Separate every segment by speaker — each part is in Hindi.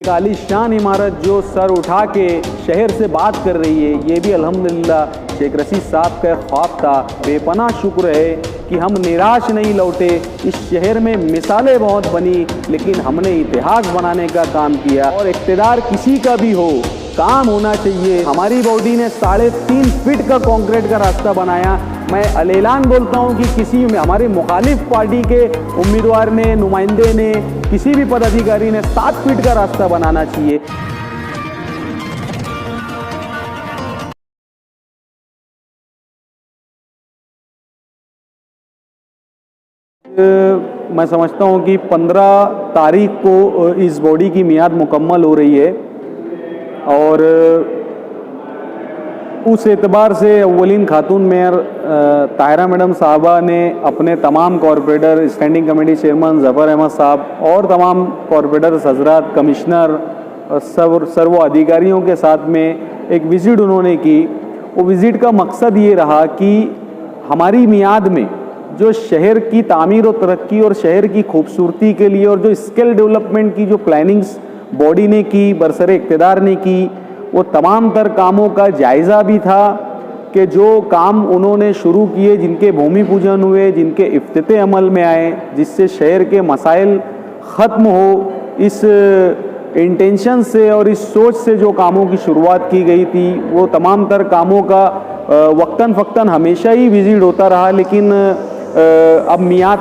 Speaker 1: एक आलीशान इमारत जो सर उठा के शहर से बात कर रही है, ये भी अल्हम्दुलिल्लाह शेख रशीद साहब का ख्वाब था। बेपनाह शुक्र है कि हम निराश नहीं लौटे। इस शहर में मिसालें बहुत बनी, लेकिन हमने इतिहास बनाने का काम किया। और इक़्तिदार किसी का भी हो, काम होना चाहिए। हमारी बॉडी ने 3.5 फीट का कंक्रीट का रास्ता बनाया। मैं अलेलान बोलता हूं कि किसी में हमारे मुखालिफ पार्टी के उम्मीदवार ने, नुमाइंदे ने, किसी भी पदाधिकारी ने 7 फीट का रास्ता बनाना चाहिए। मैं समझता हूं कि 15 तारीख को इस बॉडी की मियाद मुकम्मल हो रही है और उस एतबार से अव्वलीन खातून मेयर ताहिरा मैडम साहबा ने अपने तमाम corporator, standing committee chairman Zafar Ahmad साहब और तमाम कॉरपोरेटर्स हजरात, कमिश्नर, सर्व अधिकारियों के साथ में एक विज़िट उन्होंने की। वो विज़िट का मकसद ये रहा कि हमारी मियाद में जो शहर की तामीर और तरक्की और शहर की खूबसूरती के लिए और जो स्किल डेवलपमेंट की जो प्लानिंग्स बॉडी ने की, बरसरे इक़्तिदार ने की, वो तमाम तर कामों का जायज़ा भी था कि जो काम उन्होंने शुरू किए, जिनके भूमि पूजन हुए, जिनके इफ्तिते अमल में आए, जिससे शहर के मसाइल ख़त्म हो, इस इंटेंशन से और इस सोच से जो कामों की शुरुआत की गई थी, वो तमाम तर कामों का वक्तन फ़क्तन हमेशा ही विज़िट होता रहा। लेकिन अब मियाद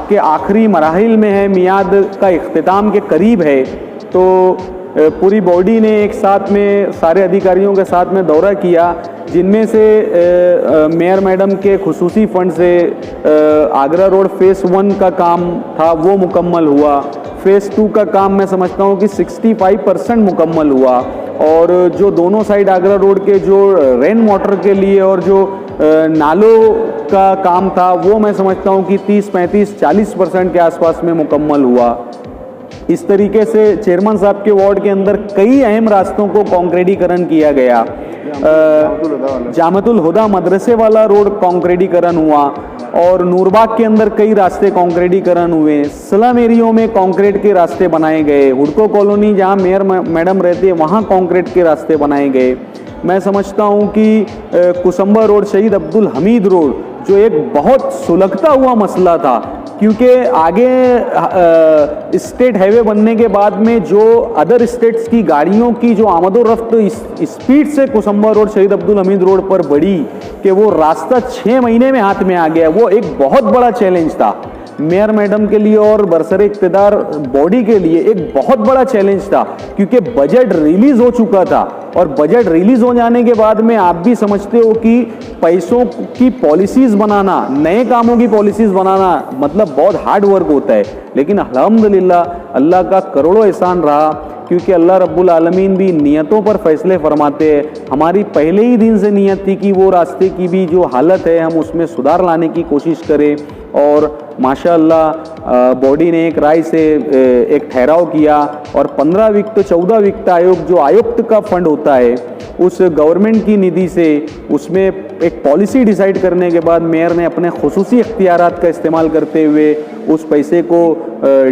Speaker 1: के आखिरी मराहिल में है, मियाद का इख्तिताम के करीब है, तो पूरी बॉडी ने एक साथ में सारे अधिकारियों के साथ में दौरा किया, जिनमें से मेयर मैडम के खुसूसी फंड से आगरा रोड फ़ेज़ 1 का काम था वो मुकम्मल हुआ। फ़ेज़ 2 का काम मैं समझता हूँ कि 65% मुकम्मल हुआ। और जो दोनों साइड आगरा रोड के जो रेन वाटर के लिए और जो नालों का काम था, वो मैं समझता हूँ कि 30, 35, 40% के आसपास में मुकम्मल हुआ। इस तरीके से चेयरमैन साहब के वार्ड के अंदर कई अहम रास्तों को कॉन्क्रीटीकरण किया गया। जामतुल हुदा मदरसे वाला रोड कॉन्क्रीटीकरण हुआ और नूरबाग के अंदर कई रास्ते कॉन्क्रीटीकरण हुए। स्लम एरियो में कंक्रीट के रास्ते बनाए गए। हुडको कॉलोनी जहां मेयर मैडम रहते हैं, वहां कंक्रीट के रास्ते बनाए गए। मैं समझता हूं कि कुसुम्बा रोड, शहीद अब्दुल हमीद रोड, जो एक बहुत सुलगता हुआ मसला था, क्योंकि आगे स्टेट हाईवे बनने के बाद में जो अदर स्टेट्स की गाड़ियों की जो आमदोरफ्त स्पीड से कुसुम्बा रोड, शहीद अब्दुल हमीद रोड पर बढ़ी कि वो रास्ता 6 महीने में हाथ में आ गया। वो एक बहुत बड़ा चैलेंज था मेयर मैडम के लिए और बरसरे इक़्तिदार बॉडी के लिए, एक बहुत बड़ा चैलेंज था, क्योंकि बजट रिलीज़ हो चुका था। और बजट रिलीज़ हो जाने के बाद में आप भी समझते हो कि पैसों की पॉलिसीज़ बनाना, नए कामों की पॉलिसीज़ बनाना मतलब बहुत हार्ड वर्क होता है। लेकिन अल्हम्दुलिल्लाह अल्लाह का करोड़ों एहसान रहा, क्योंकि अल्लाह रब्बुल आलमीन भी नियतों पर फैसले फरमाते हैं। हमारी पहले ही दिन से नियत थी कि वो रास्ते की भी जो हालत है, हम उसमें सुधार लाने की कोशिश करें। और माशाअल्लाह बॉडी ने एक राय से एक ठहराव किया और 15 वित्त 14 वित्त आयोग, जो आयुक्त का फंड होता है, उस गवर्नमेंट की निधि से उसमें एक पॉलिसी डिसाइड करने के बाद मेयर ने अपने खुसूसी इख्तियारात का इस्तेमाल करते हुए उस पैसे को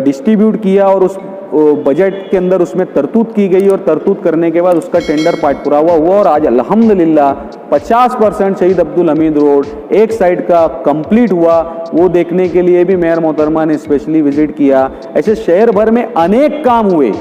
Speaker 1: डिस्ट्रीब्यूट किया और उस बजट के अंदर उसमें तरतूत की गई और तरतूत करने के बाद उसका टेंडर पाठपुरावा हुआ और आज अल्हम्दुलिल्लाह 50% शहीद अब्दुल हमीद रोड एक साइड का कंप्लीट हुआ। वो देखने के लिए भी मेयर मोहतरमा ने स्पेशली विजिट किया। ऐसे शहर भर में अनेक काम हुए।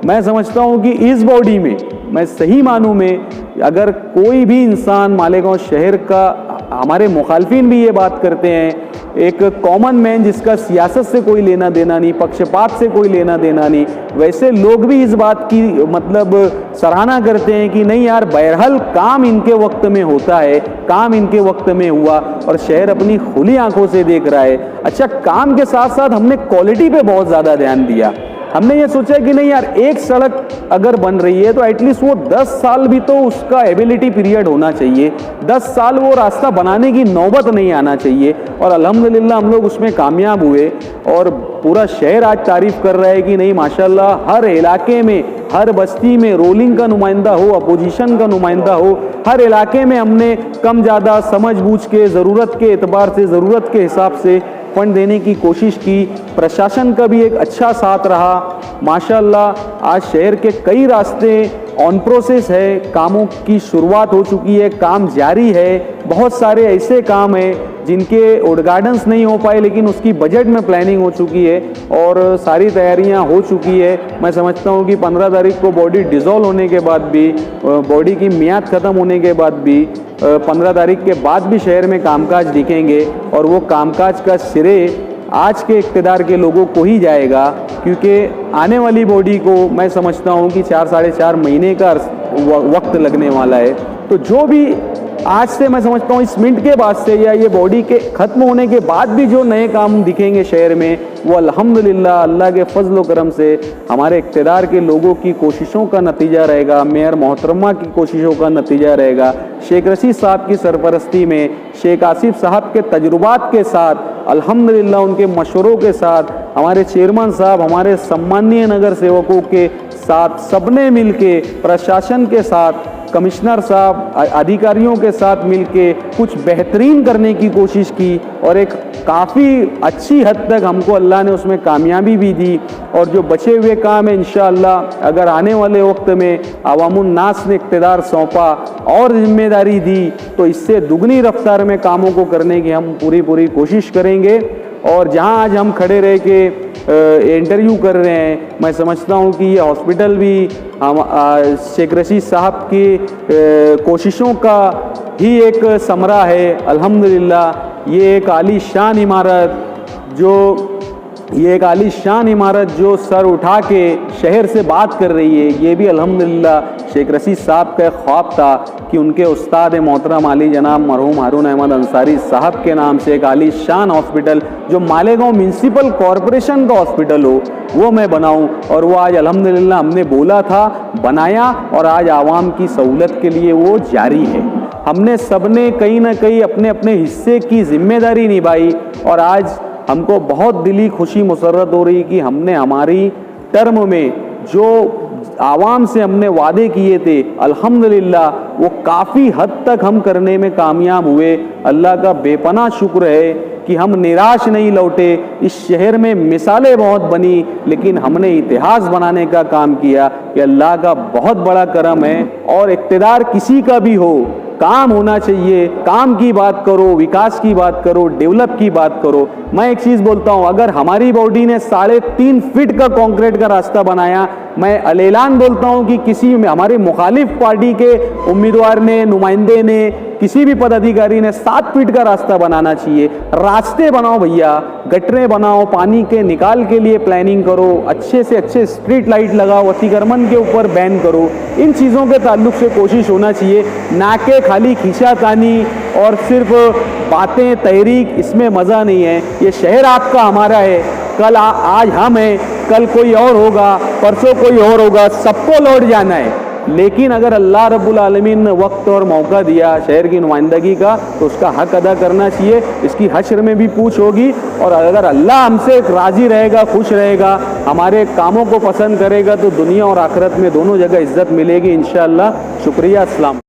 Speaker 1: मैं समझता हूँ कि इस बॉडी में, मैं सही मानूं में, अगर कोई भी इंसान मालेगांव शहर का, हमारे मुखालफिन भी ये बात करते हैं, एक कॉमन मैन जिसका सियासत से कोई लेना देना नहीं, पक्षपात से कोई लेना देना नहीं, वैसे लोग भी इस बात की मतलब सराहना करते हैं कि नहीं यार, बहरहाल काम इनके वक्त में होता है, काम इनके वक्त में हुआ और शहर अपनी खुली आंखों से देख रहा है। अच्छा, काम के साथ साथ हमने क्वालिटी पे बहुत ज़्यादा ध्यान दिया। हमने ये सोचा कि नहीं यार, एक सड़क अगर बन रही है तो एटलीस्ट वो 10 साल भी तो उसका एबिलिटी पीरियड होना चाहिए। 10 साल वो रास्ता बनाने की नौबत नहीं आना चाहिए। और अल्हम्दुलिल्लाह हम लोग उसमें कामयाब हुए और पूरा शहर आज तारीफ़ कर रहा है कि नहीं माशाल्लाह, हर इलाके में, हर बस्ती में रोलिंग का नुमाइंदा हो, अपोजिशन का नुमाइंदा हो, हर इलाके में हमने कम ज़्यादा समझ बूझ के, ज़रूरत के एतबार से, ज़रूरत के हिसाब से फंड देने की कोशिश की, प्रशासन का भी एक अच्छा साथ रहा। माशाअल्लाह आज शहर के कई रास्ते ऑन प्रोसेस है, कामों की शुरुआत हो चुकी है, काम जारी है। बहुत सारे ऐसे काम हैं जिनके उद्घाटन नहीं हो पाए लेकिन उसकी बजट में प्लानिंग हो चुकी है और सारी तैयारियां हो चुकी है। मैं समझता हूं कि 15 तारीख को बॉडी डिसॉल्व होने के बाद भी, बॉडी की मियाद ख़त्म होने के बाद भी, 15 तारीख के बाद भी शहर में कामकाज दिखेंगे और वो कामकाज का श्रेय आज के इक़्तिदार के लोगों को ही जाएगा, क्योंकि आने वाली बॉडी को मैं समझता हूं कि 4 साढ़े 4 महीने का वक्त लगने वाला है। तो जो भी आज से मैं समझता हूँ इस मिनट के बाद से या ये बॉडी के ख़त्म होने के बाद भी जो नए काम दिखेंगे शहर में, वो अल्हम्दुलिल्लाह अल्लाह के फजल व करम से हमारे इक़्तिदार के लोगों की कोशिशों का नतीजा रहेगा, मेयर मोहतरमा की कोशिशों का नतीजा रहेगा। शेख रशीद साहब की सरपरस्ती में, शेख आसिफ साहब के तजुर्बात के साथ, अल्हम्दुलिल्लाह उनके मशवरों के साथ, हमारे चेयरमैन साहब, हमारे सम्मानीय नगर सेवकों के साथ, सबने मिलके प्रशासन के साथ, कमिश्नर साहब, अधिकारियों के साथ मिलके कुछ बेहतरीन करने की कोशिश की और एक काफ़ी अच्छी हद तक हमको अल्लाह ने उसमें कामयाबी भी दी। और जो बचे हुए काम है इंशाअल्लाह अगर आने वाले वक्त में अवामुन नास ने इक़्तिदार सौंपा और जिम्मेदारी दी तो इससे दुगनी रफ्तार में कामों को करने की हम पूरी कोशिश करेंगे। और जहां आज हम खड़े रह के इंटरव्यू कर रहे हैं, मैं समझता हूं कि ये हॉस्पिटल भी हम शेख रशीद साहब की कोशिशों का ही एक समरा है। अल्हम्दुलिल्लाह ये एक आलीशान इमारत जो सर उठा के शहर से बात कर रही है, ये भी अल्हम्दुलिल्लाह शेख रशीद साहब का ख्वाब था कि उनके उस्ताद मोहतरम आली जनाब मरहूम हारून अहमद अंसारी साहब के नाम से एक आलीशान हॉस्पिटल जो मालेगांव म्यूनसिपल कॉरपोरेशन का हॉस्पिटल हो वो मैं बनाऊं। और वो आज अल्हम्दुलिल्लाह हमने बोला था, बनाया और आज आवाम की सहूलत के लिए वो जारी है। हमने सबने कहीं ना कहीं अपने अपने हिस्से की जिम्मेदारी निभाई और आज हमको बहुत दिली खुशी मुसर्रत हो रही कि हमने हमारी टर्म में जो आवाम से हमने वादे किए थे अल्हम्दुलिल्लाह वो काफ़ी हद तक हम करने में कामयाब हुए। अल्लाह का बेपनाह शुक्र है कि हम निराश नहीं लौटे। इस शहर में मिसालें बहुत बनी लेकिन हमने इतिहास बनाने का काम किया। कि अल्लाह का बहुत बड़ा करम है। और इक़्तिदार किसी का भी हो, काम होना चाहिए, काम की बात करो, विकास की बात करो, डेवलप की बात करो। मैं एक चीज़ बोलता हूँ, अगर हमारी बॉडी ने 3.5 फीट का कंक्रीट का रास्ता बनाया, मैं अलेलान बोलता हूँ कि किसी हमारे मुखालिफ पार्टी के उम्मीदवार ने, नुमाइंदे ने, किसी भी पदाधिकारी ने 7 फीट का रास्ता बनाना चाहिए। रास्ते बनाओ भैया, गटरें बनाओ, पानी के निकाल के लिए प्लानिंग करो, अच्छे से अच्छे स्ट्रीट लाइट लगाओ, अतिक्रमण के ऊपर बैन करो। इन चीज़ों के ताल्लुक से कोशिश होना चाहिए, ना कि खाली खींचातानी और सिर्फ बातें तहरीक, इसमें मज़ा नहीं है। ये शहर आपका हमारा है, कल आज हम हैं, कल कोई और होगा, परसों कोई और होगा, सबको लौट जाना है। लेकिन अगर अल्लाह रब्बुल आलमीन ने वक्त और मौका दिया शहर की नुमाइंदगी का तो उसका हक अदा करना चाहिए। इसकी हश्र में भी पूछ होगी और अगर अल्लाह हमसे राज़ी रहेगा, खुश रहेगा, हमारे कामों को पसंद करेगा तो दुनिया और आखिरत में दोनों जगह इज्जत मिलेगी इंशाअल्लाह। शुक्रिया, अस्सलाम।